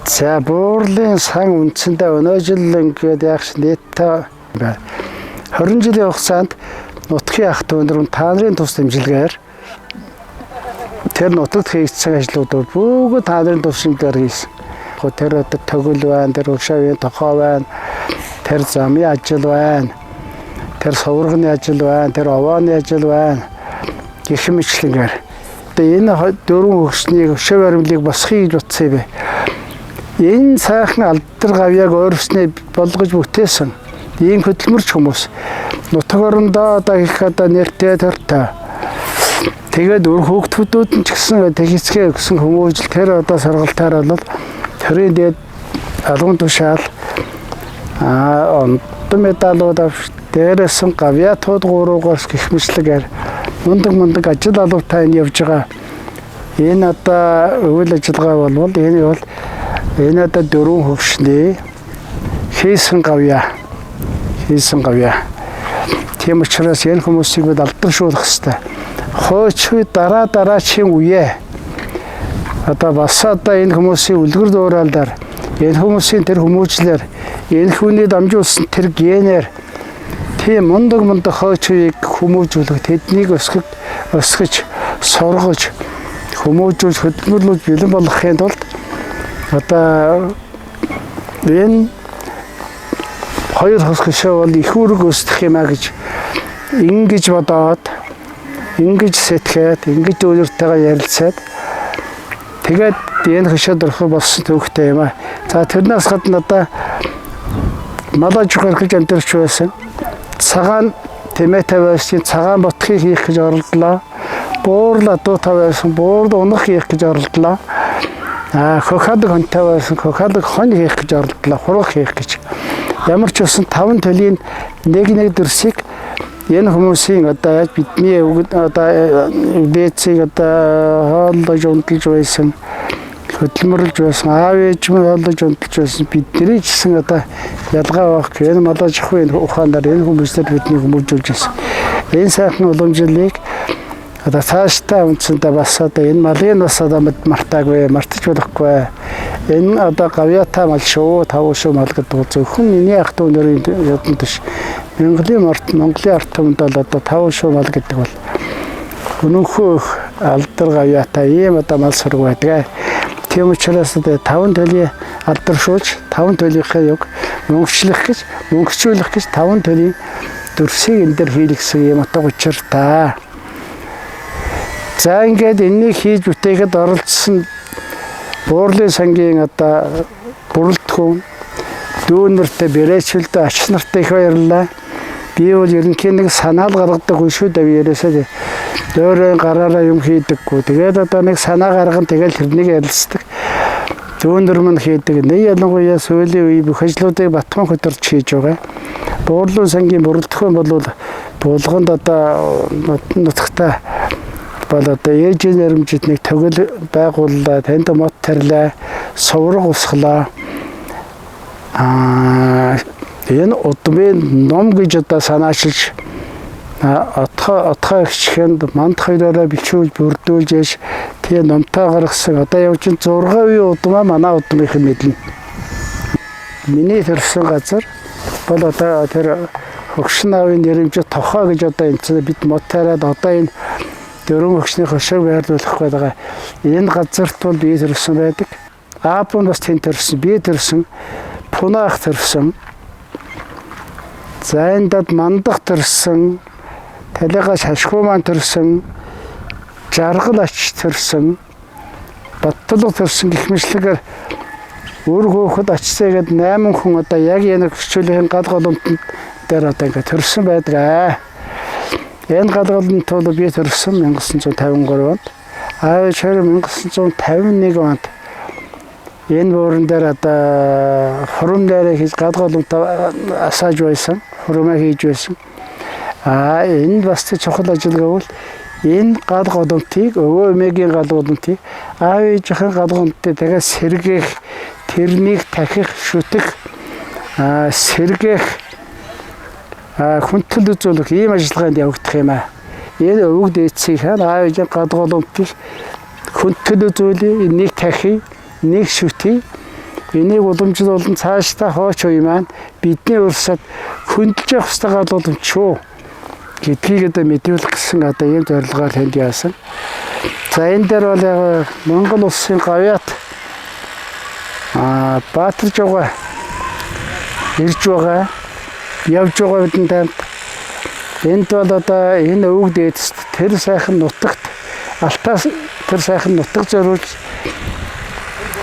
За буурлын сан үндсэндээ өнөө жил ингээд яг нийтдээ 20 жилийн хугацаанд нутгийн ах дүү нар та нарын тус дэмжлэгээр тэр нутагт хийгдсэн ажлуудыг бүгд та нарын төвшингээр хийсэн. Тэр одоо төгөл байна, тэр уршавын тохоо байна, тэр замын ажил байна, тэр суврагны ажил байна, тэр овооны ажил байна. Гэх мэтлэнгээр. Тэгээ энэ дөрвөн хөгшнийг өшөө баримлыг босхийг гэж утсан юм бэ. Энэ сайхан алдар гавьяаг өөрснөө болгож бүтээсэн ийм хөдөлмөрч хүмүүс нутаг орондоо одоо их одоо нэртэй төртэй. Тэгээд өр хүүхдүүд нь ч гэсэн техникээ өгсөн хүмүүжил тэр одоо сургалтаар бол төрийн дээд алган тушаал онцгой медалууд авч дээрээс нь гавьяатууд 3-аас гих мэтлэгээр мундаг ажил алуутай явж байгаа. Энэ одоо үйл ажиллагаа бол энэ одоо дөрвөн хөгшний хийсэн гавьяа. Тийм учраас энэ хүмүүсийг бид алдаршуулах хэрэгтэй. Хойч дараачийн үе. Одоо бас одоо энэ хүмүүсийн үлгэр дуурайлаар энэ хүмүүсийн тэр хүмүүжлэр энэ хүний дамжуулсан тэр генээр тийм мундаг хойчийг хүмүүжүүлэх тэднийг өсгөж сургаж хүмүүжүүлж хөдөлмөрлөж бэлэн болгохын тулд одоо энэ хоёр хосгошоо бол их үүрэг өсдөх юм а гэж ингэж бодоод ингэж сэтгэхэд ингэж өөртөө ярилцаад тэгээд энэ хөшөөд орох болсон төвхтэй юм а. За тэрнээс гадна одоо малаж гаргаж амтэрч байсан цагаан тэмээтэй байсан цагаан ботхийг хийх гэж оролдлоо. Буурлаа дуутай байсан буурд унах хийх гэж оролдлоо. Хохадаг хонтой байсан хохадаг хон хийх гэж оролдлоо. Хурах хийх гэж. Ямар ч байсан 5 төлөлийн нэг дөрсийг энэ хүмүүсийн одоо бидний одоо дээцийг одоо хооллож унталж байсан хөдөлмөрлж байсан аав ээж минь хооллож унталж байсан бидний ч гэсэн одоо ялгаа байх гэх энэ малаж ахгүй ухаанаар энэ хүмүүсээр бидний хүмүүжүүлж байсан. Энэ сайхан уламжлалыг одоо цаашдаа үндсэндээ бас одоо энэ малын бас одоо мартаагүй мартаж болохгүй. Энэ одоо гавьяатай мал шүү, тав шүү мал гэдэг зөвхөн миний ах дүү нарын ядан биш. Монголын ард түмэнд бол одоо тав шүү мал гэдэг бол өнөөхөө алдар гавьяатай ийм одоо мал сураг байдаг. Тийм учраас одоо 5 төлийн алдаршуулж 5 төлийнхээ юг мөнгөчлөх гэж 5 төлийн дөрсийг энэ дэр хийлгсэн юм утга учиртай. За ингээд энэнийг хийж бүтээхэд оролцсон буурлын сангийн одоо бүрэлдэхүүн дүүнэртэй бэрээчвэлтэй ач нартай их баярлалаа. Би бол ерөнхий нэг санаал гаргадаг хүн шүү дээ яриасаа дөөрийн гараараа юм хийдэггүй. Тэгээд одоо нэг санаа гарган тэгэл тэрнийг ярилцдаг. Дүүнэр мань хийдэг. Нэг ялангуяа сүүлийн үе бүх ажлуудыг батхан хөтөрч хийж байгаа. Буурлын сангийн бүрэлдэхүүн бол булганд одоо нутагтаа бол одоо ээжийн нэрмжид нэг төгөл байгууллаа, танд мод тарилаа, сувраг усглаа. Энэ удмын ном гэж одоо санаачилж отхоо ихчхэнд манд хоёроо бичүүлж бүрдүүлж яаш тийм номтой гаргасан. Одоо явж 6 үе удмаа манай удмынх нь мэднэ. Миний төрсэн газар бол одоо тэр хөгшин аавын нэрмжид тохоо гэж одоо энэ бид мод тараад одоо энэ дөрвөн хөгшний хөшөөг байрлуулах байгаа. Энэ газарт бол би төрсөн байдаг. Аав нь бас тэнд төрсөн, би төрсөн, пунаах төрсөн. Зайндад мандах төрсөн, талигаш хашхуу маань төрсөн, жаргал ач төрсөн, батталга төрсөн гэх мэтлэгээр өөр хөөхд очсэгээд 8 хүн одоо яг энэ хөрчүүлийн гал голомтод дээр одоо ингэ төрсөн байдаг. Энэ гал голомт бол би төрсөн 1953 онд. Аав шар 1951 онд. Энэ бууран дээр одоо хурам дээр хийж гал голомт асааж байсан. Хурмаа хийж байсан. Энэ бас чухал ажиллагаа бол энэ гал голомтыг өвөө эмээгийн гал голомтыг аав ээжийн гал голомттой тэгээ сэргээх, тэрнийг тахих, шүтэх, сэргээх, хүнтэл үзүүлэх ийм ажиллагаанд явагдах юм аа. Энэ өвөг дээдсийн аав ээжийн гал голомтыг хүнтэл үзүүлээ, энийг тахих, нэг шүтээ. Энийг уламжлуулан цаашдаа хооч үе маань бидний өрсөд хөндлөж явах ёстой гал боломж шүү гэдгийг одоо мэдүүлэх гэсэн одоо ийм зорилгоор тэнд яасан. За энэ дээр бол яг Монгол улсын гавьяат баатарж байгаа ирж байгаа явж байгаа бидний танд энд бол одоо энэ өвөг дээдс тэр сайхан нутагт алтаас тэр сайхан нутаг зориулж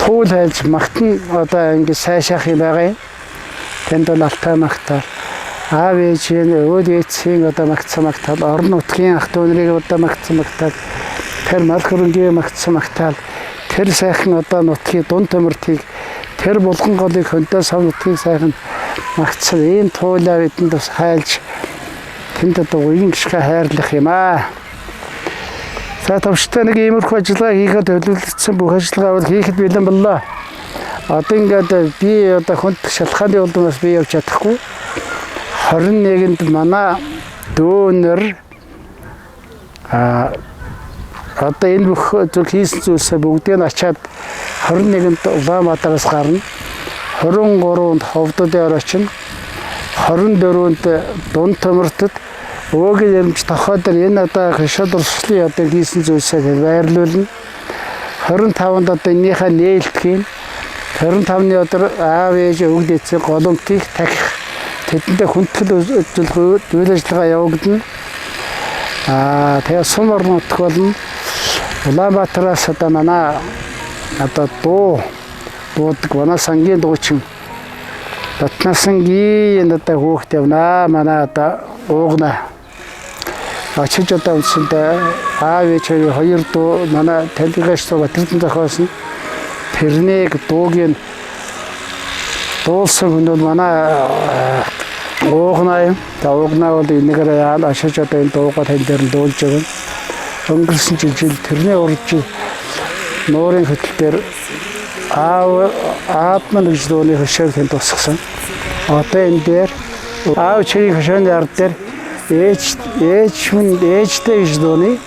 туул хайлж магтан одоо ингэ сайшаах юм байгаа юм. Тэнд бол алтай магтаал аав ээжийн өвөг дээдсийн одоо магтсан магтаал орон нутгийн ах дүү нарыг одоо магтсан магтаал тэр мал хөрөнгийн магтсан магтаал тэр сайхан одоо нутгийн дунд төмөртгийг тэр булган голыг хөнтөө сав нутгийг сайхан магтсан ийм туулаа бидэнд бас хайлж тэнд одоо уян гიშгэ хайрлах юм аа. За төвчтэй нэг иймэрхүү ажиллагаа хийхэд төлөвлөсөн бүх ажиллагаа бол хийхэд бэлэн боллоо. Одоо ингээд би одоо хүнд шалхааны улмаас би явж чадахгүй. 21-нд манай дүүнэр одоо энэ бүх зүйл хийсэн зүйлсээ бүгдийг нь ачаад 21-нд Улаанбаатараас гарна. 23-нд Ховдодоор очино. 24-нд Дунд Төмөртөд өвөгийн ярмж тохоо дээр энэ одоо хашаад урсгалын одоо хийсэн зүйлсээ байрлуулна. 25-нд одоо энийхээ нээлтхийн 25-ны өдөр аав ээж өвөг дээдсийн голомтыг тахих тэдэндээ хүндэтгэл үйл ажиллагаа явагдана. Тэгээ сум орон нутг болно. Улаанбаатараас одоо манай одоо дуудаг манай сангийн дуучин Батнасангийн одоо хүүхд явна. Манай одоо уугна. Очиж одоо үсэндээ аав ээж хоёр дуу манай талигаш Батэрдэн зохиосон тэрнийг дуугийн дуулсан хүн бол манай уугна юм. Уугна бол энэгээр яал ашиж одоо энэ дуугаа тань дээр нь дуулж байгаа. Өнгөрсөн жил тэрний урж нуурын хөтөл дээр аатман гэж дууны хөшөөр тэнд тусгасан. Одоо энэ дээр аав чирийн хөшөөний ард дээр ээжтэй гэж дууны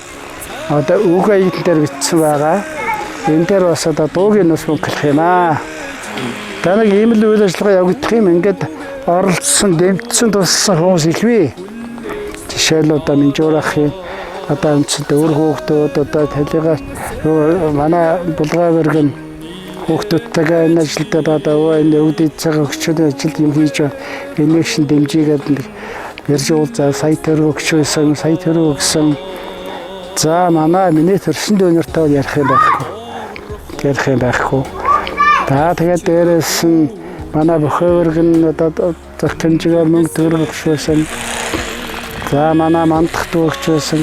одоо үг аян дээр бичсэн байгаа. Энэ дээр бас одоо дуугийн нус мөнгөлөх юм аа. Та нэг ийм л үйл ажиллагаа явагдах юм ингээд оролцсон, дэмжсэн туссан хүмүүс ихвээ. Жишээл одоо Минжуурахын одоо өнцөд өөр хүүхдүүд одоо талигаа манай булгаа бэргэн хүүхдүүдтэйгээ энэ ажилд одоо энэ өвдөд цагаан өгчөөний ажилд юм хийж энийг шин дэмжигээд ярьж уулзаа сая төгрөг өгчөөсөн сая төгрөг өгсөн. За манай миний төрсөн дөнөртэй ярих юм байхгүй. За тэгээд дээрээс нь манай бөхөөргөн одоо зөвхөнжигээр мөнгө төгрөг өгчөөсөн. За манай мандах дүүгчөөсөн.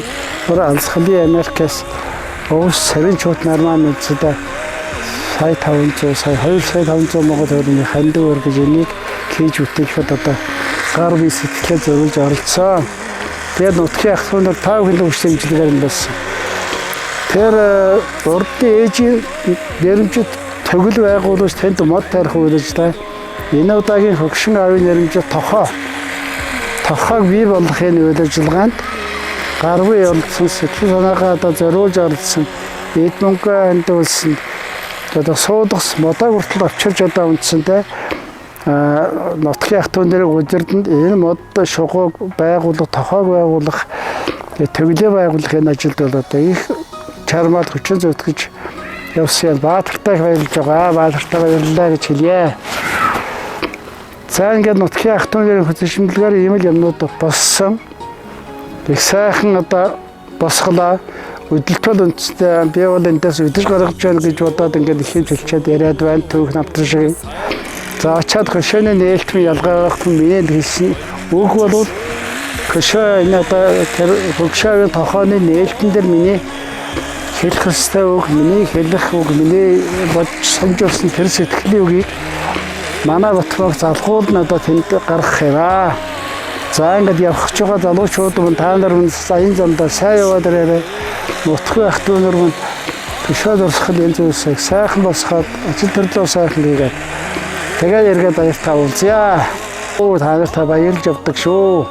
Өөр алсхлын Америкээс өвс сарын чууд нарман үздэг сая 500 сая 2,500 Монгол төгрөгийн хандив гэж энийг хийж үтгэхэд одоо гар бие сэтгэлээ зориулж оролцсон. Тэгээд нутгийн ах дүүнэр 5 кг хэмжээгээр нь болсон. Тэр урдын ээжийн нэрмжид төгөл байгуулж тэнд мод тарих үйлж та энэ удаагийн хөгшин авийн нэрмжид тохоог бий болгохын үйл ажиллагаанд гаргүй оролцсон сэтгэл санаагаа одоо зориулж оролцсон эд мөнгө хандуулсан одоо суудгас модоо хүртэл авчирч одоо үндсэндээ нутгийн ах дүүнэрийг удирданд энэ мод шугууг байгуулах тохоог байгуулах төглөө байгуулах энэ ажилд бол одоо их чармаад хүчин зүтгэж явсан баатартай баярлж байгаа. Баатартай баярлалаа гэж хэлье. За ингээд нутгийн ах дүүнэрийн хөтөлшмөлгээр ийм л юмнууд боссон. Их сайхан одоо босголоо. Өдөлтөл үндэстэй би бол эндээс өдөж гаргаж байна гэж бодоод ингээд ихэвч хэлчихэд яриад байна. Түүх навтар шиг. За очиад хөшөөний нээлтмийн ялгаарах миний хэлсэн үг бол хөшөө энэ одоо тэр хөшөөгийн тохооны нээлтэн дээр миний хэлэх ёстой үг, миний хэлэх үг, миний бодж санджуулсан тэр сэтгэлийн үгийг манай Батбог залхууд надад тэнд гаргах юм аа. За ингээд явах ч байгаа залуучууд мөн та нар мөн саяын замдаа сайн яваад ирээрэй. Нутгийн ах дүүнэр мөн төшөө дурсахад энэ зүйлсийг сайхан босгоод ажил төрлөө сайхан хийгээд тэгээд эргээд баяртаа уулзъя. Та нартай баярлж явдаг шүү.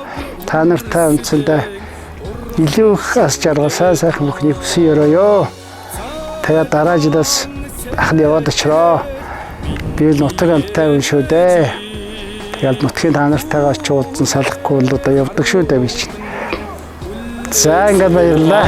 Та нартай үндсэндээ илүү их ас жаргалсаа сайхан бүхний хүсэн өрөөё. Тэгээд дараа жилээс ахны яваад очроо. Би л нутаг амттай хүн шүү дээ. Тэгэл нутгийн та нартайгаа очиж уулзсан салахгүй л одоо явдаг шүү дээ би чинь. За ингээд баярлалаа.